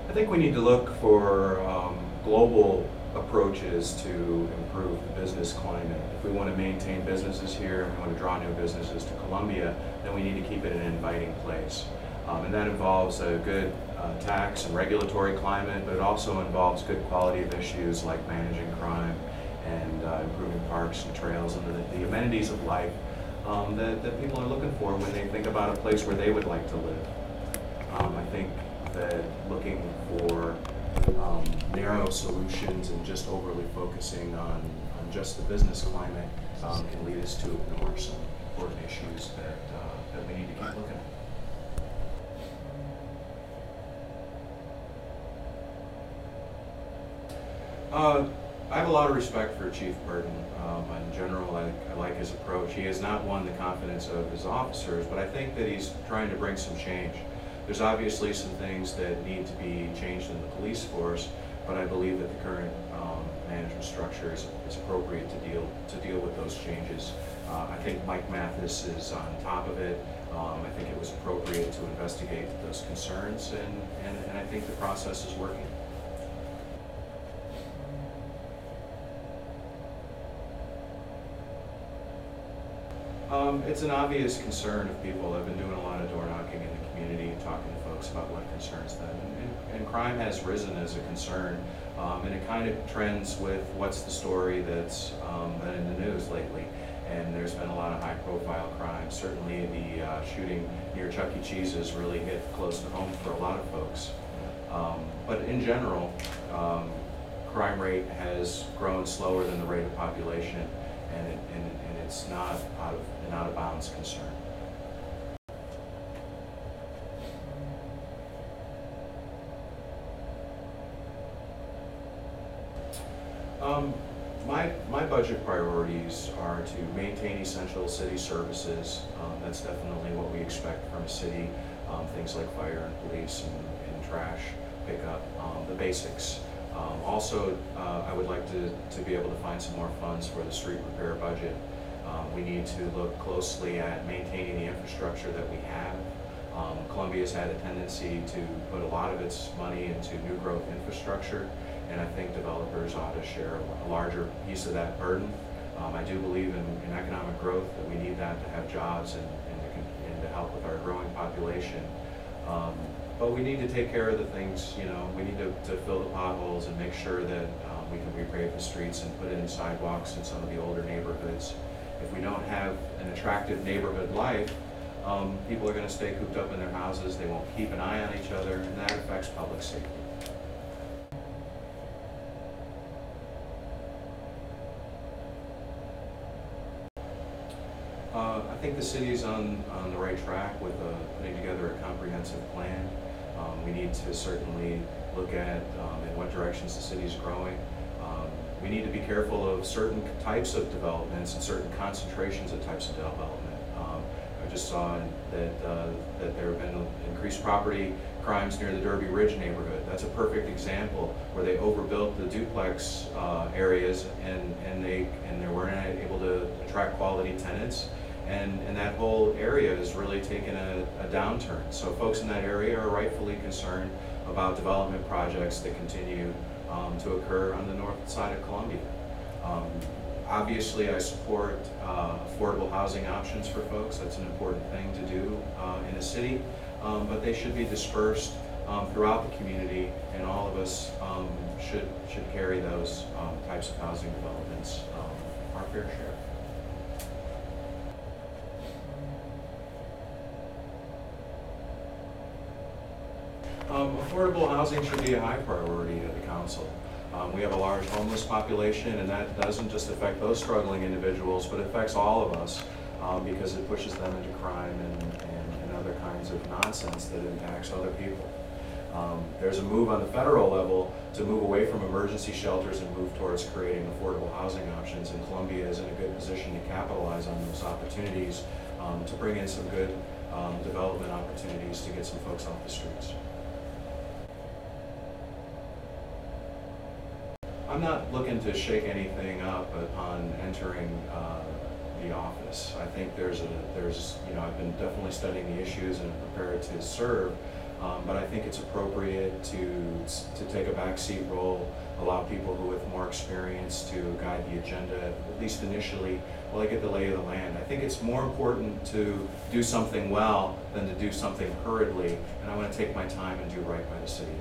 I think we need to look for global approaches to improve the business climate. If we want to maintain businesses here and we want to draw new businesses to Columbia, then we need to keep it an inviting place. And that involves a good tax and regulatory climate, but it also involves good quality of issues like managing crime and improving parks and trails and the amenities of life that people are looking for when they think about a place where they would like to live. I think that looking for narrow solutions and just overly focusing on just the business climate can lead us to ignore some important issues that we need to keep looking at. I have a lot of respect for Chief Burton. In general, I like his approach. He has not won the confidence of his officers, but I think that he's trying to bring some change. There's obviously some things that need to be changed in the police force, but I believe that the current management structure is appropriate to deal with those changes. I think Mike Mathis is on top of it. I think it was appropriate to investigate those concerns, and I think the process is working. It's an obvious concern of people. I've been doing a lot of door knocking in the community and talking to folks about what concerns them. And crime has risen as a concern, and it kind of trends with what's the story that's been in the news lately. And there's been a lot of high-profile crime. Certainly the shooting near Chuck E. Cheese's really hit close to home for a lot of folks. But in general, crime rate has grown slower than the rate of population, and it's not an out-of-bounds concern. My budget priorities are to maintain essential city services. That's definitely what we expect from a city. Things like fire and police and trash pickup, the basics. Also, I would like to be able to find some more funds for the street repair budget. We need to look closely at maintaining the infrastructure that we have. Columbia's had a tendency to put a lot of its money into new growth infrastructure, and I think developers ought to share a larger piece of that burden. I do believe in economic growth, that we need that to have jobs and to help with our growing population. But we need to take care of the things, we need to fill the potholes and make sure that we can repave the streets and put in sidewalks in some of the older neighborhoods. If we don't have an attractive neighborhood life, people are going to stay cooped up in their houses, they won't keep an eye on each other, and that affects public safety. I think the city's on the right track with putting together a comprehensive plan. We need to certainly look at in what directions the city's growing. We need to be careful of certain types of developments and certain concentrations of types of development. I just saw that there have been increased property crimes near the Derby Ridge neighborhood. That's a perfect example where they overbuilt the duplex areas and they weren't able to attract quality tenants. And that whole area has really taken a downturn. So folks in that area are rightfully concerned about development projects that continue to occur on the north side of Columbia. Obviously, I support affordable housing options for folks. That's an important thing to do in a city, but they should be dispersed throughout the community, and all of us should carry those types of housing developments our fair share. Affordable housing should be a high priority at the council. We have a large homeless population, and that doesn't just affect those struggling individuals, but it affects all of us because it pushes them into crime and other kinds of nonsense that impacts other people. There's a move on the federal level to move away from emergency shelters and move towards creating affordable housing options, and Columbia is in a good position to capitalize on those opportunities to bring in some good development opportunities to get some folks off the streets. I'm not looking to shake anything up upon entering the office. I think I've been definitely studying the issues and prepared to serve, But I think it's appropriate to take a backseat role, allow people who with more experience to guide the agenda, at least initially, while they get the lay of the land. I think it's more important to do something well than to do something hurriedly, and I want to take my time and do right by the city.